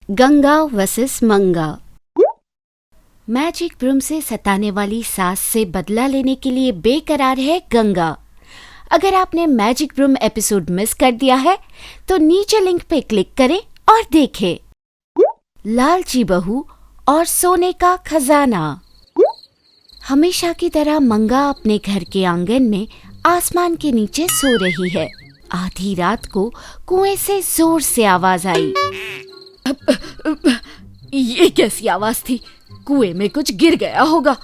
Ganga versus मंगा। Magic broom से सताने वाली सास से बदला लेने के लिए बेकरार है गंगा। अगर आपने मैजिक ब्रूम एपिसोड मिस कर दिया है तो नीचे लिंक पे क्लिक करें और देखें। लालची बहू और सोने का खजाना। हमेशा की तरह मंगा अपने घर के आंगन में आसमान के नीचे सो रही है। आधी रात को कुएं से जोर से आवाज आई। ये कैसी आवाज थी? कुएं में कुछ गिर गया होगा।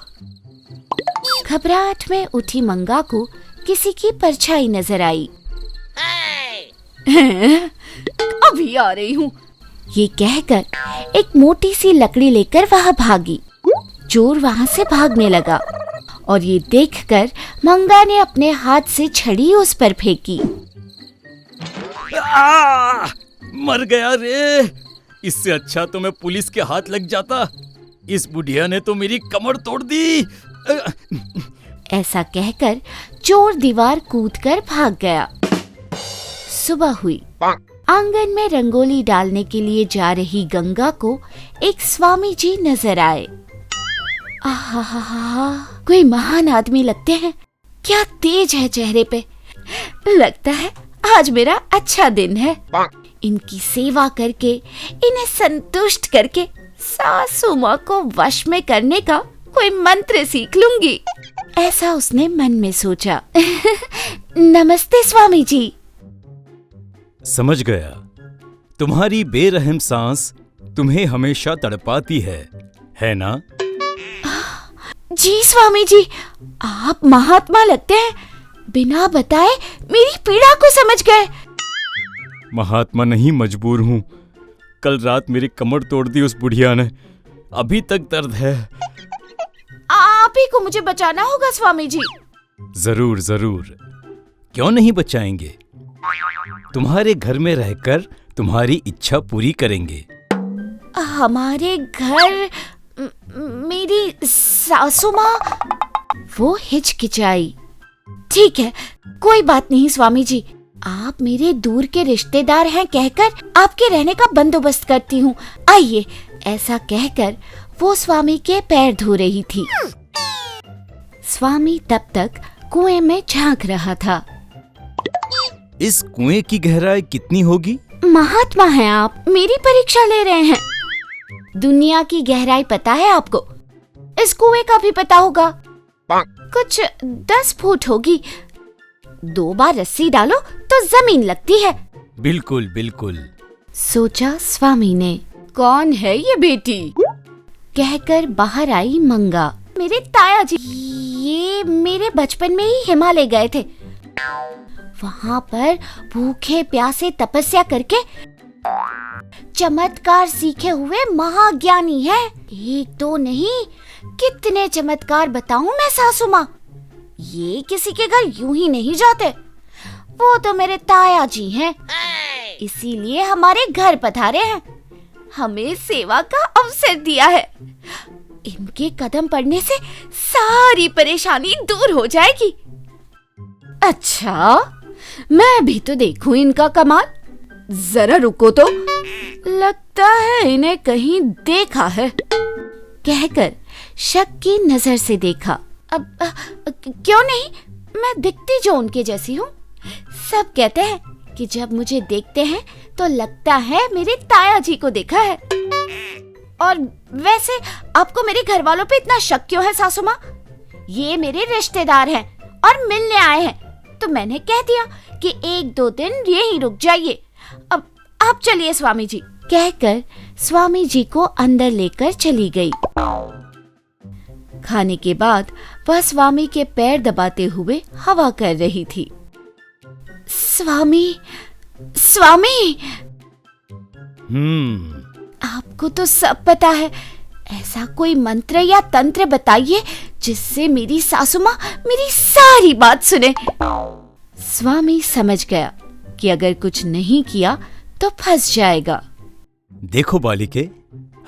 घबराहट में उठी मंगा को किसी की परछाई नजर आई। अभी आ रही हूँ, ये कहकर एक मोटी सी लकड़ी लेकर वहाँ भागी। चोर वहाँ से भागने लगा और ये देखकर मंगा ने अपने हाथ से छड़ी उस पर फेंकी। मर गया रे। इससे अच्छा तो मैं पुलिस के हाथ लग जाता। इस बुढ़िया ने तो मेरी कमर तोड़ दी। ऐसा कहकर चोर दीवार कूदकर भाग गया। सुबह हुई। आंगन में रंगोली डालने के लिए जा रही गंगा को एक स्वामी जी नजर आए। आहा, कोई महान आदमी लगते हैं। क्या तेज है चेहरे पे। लगता है आज मेरा अच्छा दिन है। इनकी सेवा करके, इन्हें संतुष्ट करके सासू माँ को वश में करने का कोई मंत्र सीख लूंगी, ऐसा उसने मन में सोचा। नमस्ते स्वामी जी। समझ गया। तुम्हारी बेरहम सांस तुम्हें हमेशा तड़पाती है ना? जी स्वामी जी, आप महात्मा लगते हैं। बिना बताए मेरी पीड़ा को समझ गए। महात्मा नहीं, मजबूर हूँ। कल रात मेरी कमर तोड़ दी उस बुढ़िया ने। अभी तक दर्द है। आप ही को मुझे बचाना होगा स्वामी जी। जरूर जरूर, क्यों नहीं बचाएंगे। तुम्हारे घर में रहकर तुम्हारी इच्छा पूरी करेंगे। हमारे घर मेरी सासू माँ, वो हिचकिचाई। ठीक है, कोई बात नहीं स्वामी जी। आप मेरे दूर के रिश्तेदार हैं कहकर आपके रहने का बंदोबस्त करती हूँ। आइए। ऐसा कहकर वो स्वामी के पैर धो रही थी। स्वामी तब तक कुएं में झांक रहा था। इस कुएं की गहराई कितनी होगी? महात्मा हैं आप, मेरी परीक्षा ले रहे हैं। दुनिया की गहराई पता है आपको? इस कुएं का भी पता होगा। कुछ 10 फुट होगी। 2 बार रस्सी डालो तो जमीन लगती है। बिल्कुल बिल्कुल, सोचा स्वामी ने। कौन है ये बेटी? कहकर बाहर आई मंगा। मेरे ताया जी, ये मेरे बचपन में ही हिमालय गए थे। वहाँ पर भूखे प्यासे तपस्या करके चमत्कार सीखे हुए महाज्ञानी है। एक दो नहीं, कितने चमत्कार बताऊं मैं सासू माँ। ये किसी के घर यूं ही नहीं जाते। वो तो मेरे ताया जी हैं, इसीलिए हमारे घर पधारे हैं। हमें सेवा का अवसर दिया है। इनके कदम पड़ने से सारी परेशानी दूर हो जाएगी। अच्छा, मैं भी तो देखूं इनका कमाल। जरा रुको तो, लगता है इन्हें कहीं देखा है। कहकर शक की नजर से देखा। अब क्यों नहीं, मैं दिखती जो उनके जैसी हूँ। सब कहते हैं कि जब मुझे देखते हैं तो लगता है मेरे ताया जी को देखा है। और वैसे आपको मेरे घर वालों पे इतना शक क्यों है सासू माँ? ये मेरे रिश्तेदार हैं और मिलने आए हैं, तो मैंने कह दिया कि 1-2 दिन यहीं रुक जाइए। अब आप चलिए स्वामी जी। कहकर स्वामी जी को अंदर लेकर चली गई। खाने के बाद वह स्वामी के पैर दबाते हुए हवा कर रही थी। स्वामी, स्वामी। आपको तो सब पता है। ऐसा कोई मंत्र या तंत्र बताइए जिससे मेरी सासू माँ मेरी सारी बात सुने। स्वामी समझ गया कि अगर कुछ नहीं किया तो फंस जाएगा। देखो बालिके,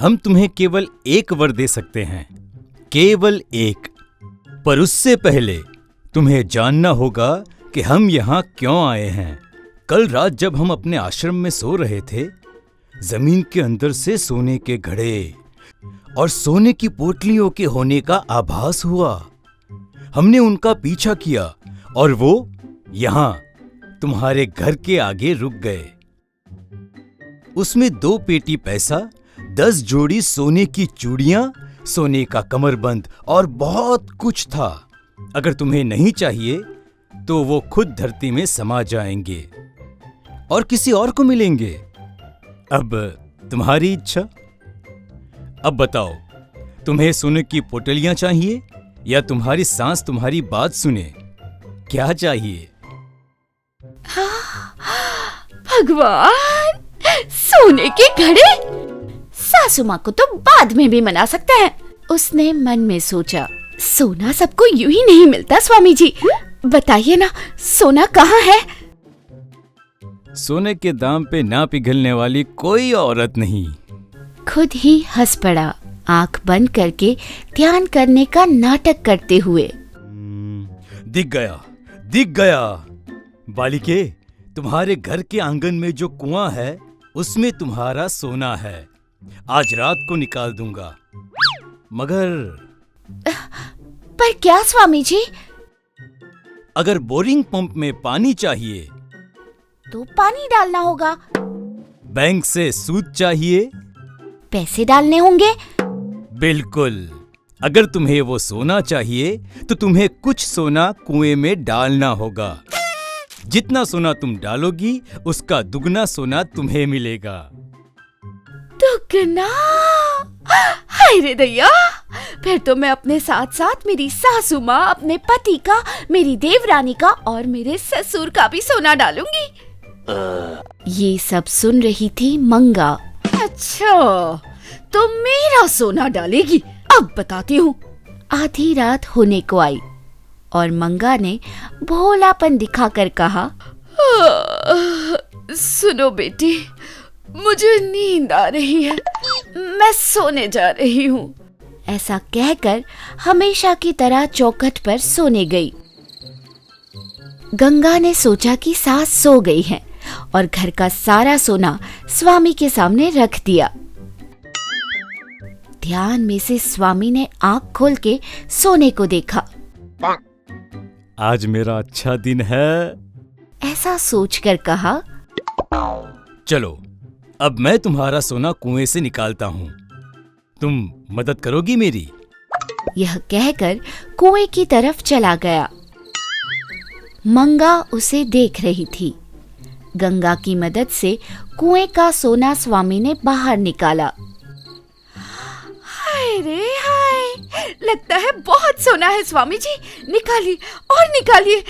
हम तुम्हें केवल एक वर दे सकते हैं, केवल एक। पर उससे पहले तुम्हें जानना होगा कि हम यहाँ क्यों आए हैं। कल रात जब हम अपने आश्रम में सो रहे थे, जमीन के अंदर से सोने के घड़े और सोने की पोटलियों के होने का आभास हुआ। हमने उनका पीछा किया और वो यहाँ तुम्हारे घर के आगे रुक गए। उसमें 2 पेटी पैसा, 10 जोड़ी सोने की चूड़ियां, सोने का कमरबंद और बहुत कुछ था। अगर तुम्हें नहीं चाहिए तो वो खुद धरती में समा जाएंगे और किसी और को मिलेंगे। अब तुम्हारी इच्छा। अब बताओ, तुम्हें सोने की पोटलियां चाहिए या तुम्हारी सांस तुम्हारी बात सुने? क्या चाहिए? भगवान, सोने के घड़े! सासू माँ को तो बाद में भी मना सकते हैं। उसने मन में सोचा, सोना सबको यूं ही नहीं मिलता स्वामी जी। बताइए ना, सोना कहाँ है? सोने के दाम पे ना पिघलने वाली कोई औरत नहीं। खुद ही हंस पड़ा, आंख बंद करके ध्यान करने का नाटक करते हुए। दिख गया, दिख गया। बालिके, तुम्हारे घर के आंगन में जो कुआं है उसमें तुम्हारा सोना है। आज रात को निकाल दूंगा। मगर पर क्या स्वामी जी? अगर बोरिंग पंप में पानी चाहिए तो पानी डालना होगा। बैंक से सूद चाहिए, पैसे डालने होंगे। बिल्कुल। अगर तुम्हें वो सोना चाहिए तो तुम्हें कुछ सोना कुएं में डालना होगा। जितना सोना तुम डालोगी उसका दुगना सोना तुम्हें मिलेगा। दुगना? हाय रे दैया, फिर तो मैं अपने साथ साथ मेरी सासू माँ, अपने पति का, मेरी देवरानी का और मेरे ससुर का भी सोना डालूंगी। ये सब सुन रही थी मंगा। अच्छा, तो मेरा सोना डालेगी? अब बताती हूँ। आधी रात होने को आई और मंगा ने भोलापन दिखाकर कहा, सुनो बेटी, मुझे नींद आ रही है, मैं सोने जा रही हूँ। ऐसा कहकर हमेशा की तरह चौखट पर सोने गई। गंगा ने सोचा कि सास सो गई है और घर का सारा सोना स्वामी के सामने रख दिया। ध्यान में से स्वामी ने आंख खोल के सोने को देखा। आज मेरा अच्छा दिन है, ऐसा सोचकर कहा, चलो अब मैं तुम्हारा सोना कुएं से निकालता हूँ। तुम मदद करोगी मेरी? यह कहकर कुएं की तरफ चला गया। मंगा उसे देख रही थी। गंगा की मदद से कुएं का सोना स्वामी ने बाहर निकाला। हाय रे हाय, लगता है बहुत सोना है स्वामी जी, निकालिए और निकालिए।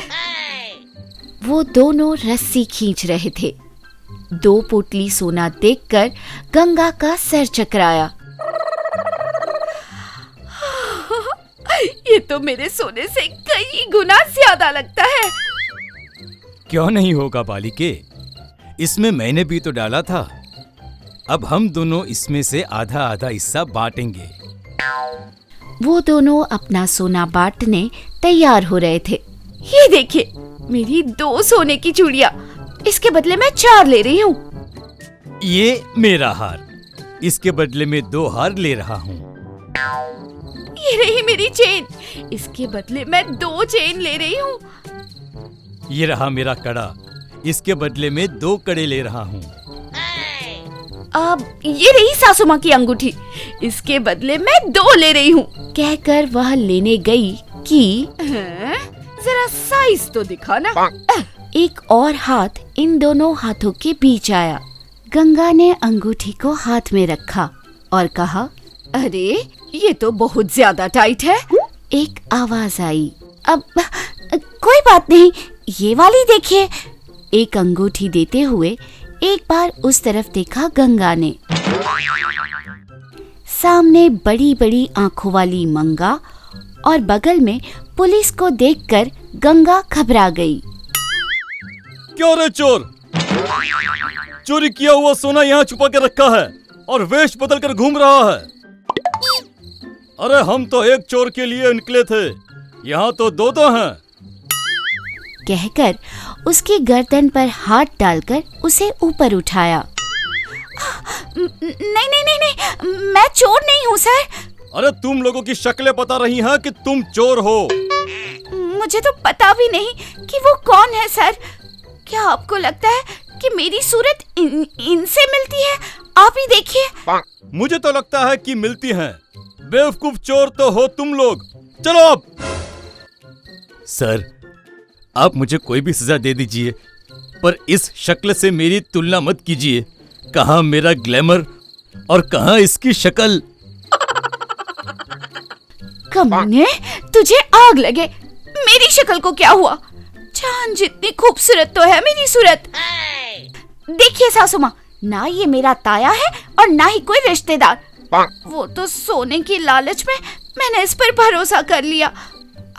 वो दोनों रस्सी खींच रहे थे। 2 पोटली सोना देखकर गंगा का सर चकराया। ये तो मेरे सोने से कई गुना ज्यादा लगता है। क्यों नहीं होगा बालिके, इसमें मैंने भी तो डाला था। अब हम दोनों इसमें से आधा आधा हिस्सा बांटेंगे। वो दोनों अपना सोना बांटने तैयार हो रहे थे। ये देखिए, मेरी 2 सोने की चूड़ियां, इसके बदले मैं 4 ले रही हूँ। ये मेरा हार, इसके बदले में 2 हार ले रहा हूँ। ये रही मेरी चेन, इसके बदले मैं 2 चेन ले रही हूँ। ये रहा मेरा कड़ा, इसके बदले में 2 कड़े ले रहा हूँ। अब ये रही सासू माँ की अंगूठी, इसके बदले मैं 2 ले रही हूँ। कहकर वह लेने गई कि जरा साइज तो दिखाना। एक और हाथ इन दोनों हाथों के बीच आया। गंगा ने अंगूठी को हाथ में रखा और कहा, अरे ये तो बहुत ज्यादा टाइट है। एक आवाज आई, अब कोई बात नहीं, ये वाली देखिए। एक अंगूठी देते हुए एक बार उस तरफ देखा गंगा ने। सामने बड़ी बड़ी आंखों वाली मंगा और बगल में पुलिस को देखकर गंगा घबरा गई। क्यों रे चोर, चोरी किया हुआ सोना यहाँ छुपा के रखा है और वेश बदल कर घूम रहा है। अरे हम तो एक चोर के लिए निकले थे, यहाँ तो 2 हैं। कहकर उसकी गर्दन पर हाथ डालकर उसे ऊपर उठाया। नहीं नहीं नहीं नहीं, मैं चोर नहीं हूँ सर। अरे तुम लोगों की शक्लें बता रही हैं कि तुम चोर हो। मुझे तो पता भी नहीं कि वो कौन है सर। क्या आपको लगता है कि मेरी सूरत इनसे मिलती है? आप ही देखिए। मुझे तो लगता है कि मिलती हैं। बेवकूफ चोर तो हो तुम लोग। चलो अब। सर, आप मुझे कोई भी सजा दे दीजिए, पर इस शक्ल से मेरी तुलना मत कीजिए। कहाँ मेरा ग्लैमर और कहाँ इसकी शक्ल। कमीने, तुझे आग लगे। मेरी शक्ल को क्या हुआ? चांद जितनी खूबसूरत तो है मेरी सूरत। देखिए सासू माँ, ना ये मेरा ताया है और ना ही कोई रिश्तेदार। वो तो सोने की लालच में मैंने इस पर भरोसा कर लिया।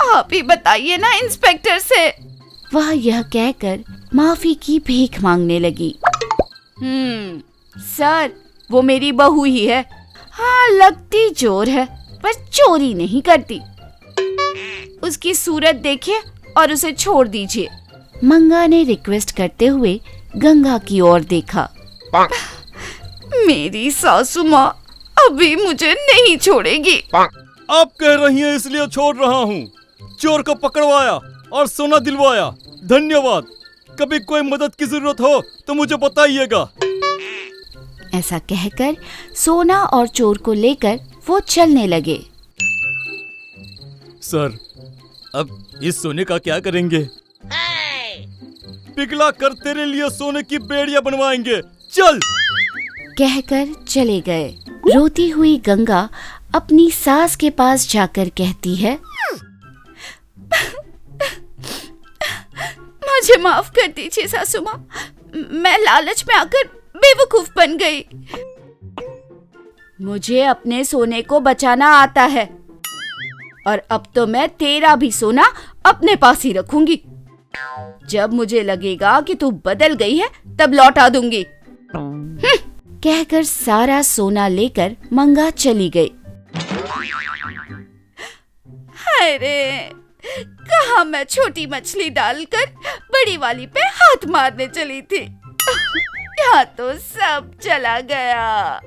आप ही बताइए ना इंस्पेक्टर से। वह यह कहकर माफी की भीख मांगने लगी। सर, वो मेरी बहू ही है। हाँ, लगती चोर है पर चोरी नहीं करती। उसकी सूरत देखिए और उसे छोड़ दीजिए। मंगा ने रिक्वेस्ट करते हुए गंगा की ओर देखा। मेरी सासू माँ अभी मुझे नहीं छोड़ेगी। आप कह रही हैं इसलिए छोड़ रहा हूँ। चोर को पकड़वाया और सोना दिलवाया। धन्यवाद। कभी कोई मदद की जरूरत हो तो मुझे बताइएगा। ऐसा कहकर सोना और चोर को लेकर वो चलने लगे। सर, अब इस सोने का क्या करेंगे? पिघला कर तेरे लिए सोने की बेड़ियां बनवाएंगे। चल। कहकर चले गए। रोती हुई गंगा अपनी सास के पास जाकर कहती है, मुझे माफ कर दीजिए सासू माँ। मैं लालच में आकर बेवकूफ बन गई। मुझे अपने सोने को बचाना आता है और अब तो मैं तेरा भी सोना अपने पास ही रखूंगी। जब मुझे लगेगा कि तू बदल गई है तब लौटा दूंगी। कहकर सारा सोना लेकर मंगा चली गई। अरे, कहाँ मैं छोटी मछली डालकर बड़ी वाली पे हाथ मारने चली थी। यहाँ तो सब चला गया।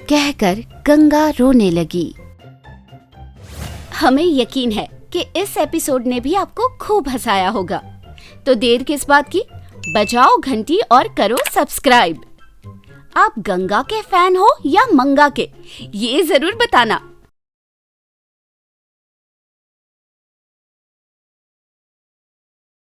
कहकर गंगा रोने लगी। हमें यकीन है कि इस एपिसोड ने भी आपको खूब हंसाया होगा। तो देर किस बात की, बजाओ घंटी और करो सब्सक्राइब। आप गंगा के फैन हो या मंगा के, ये जरूर बताना।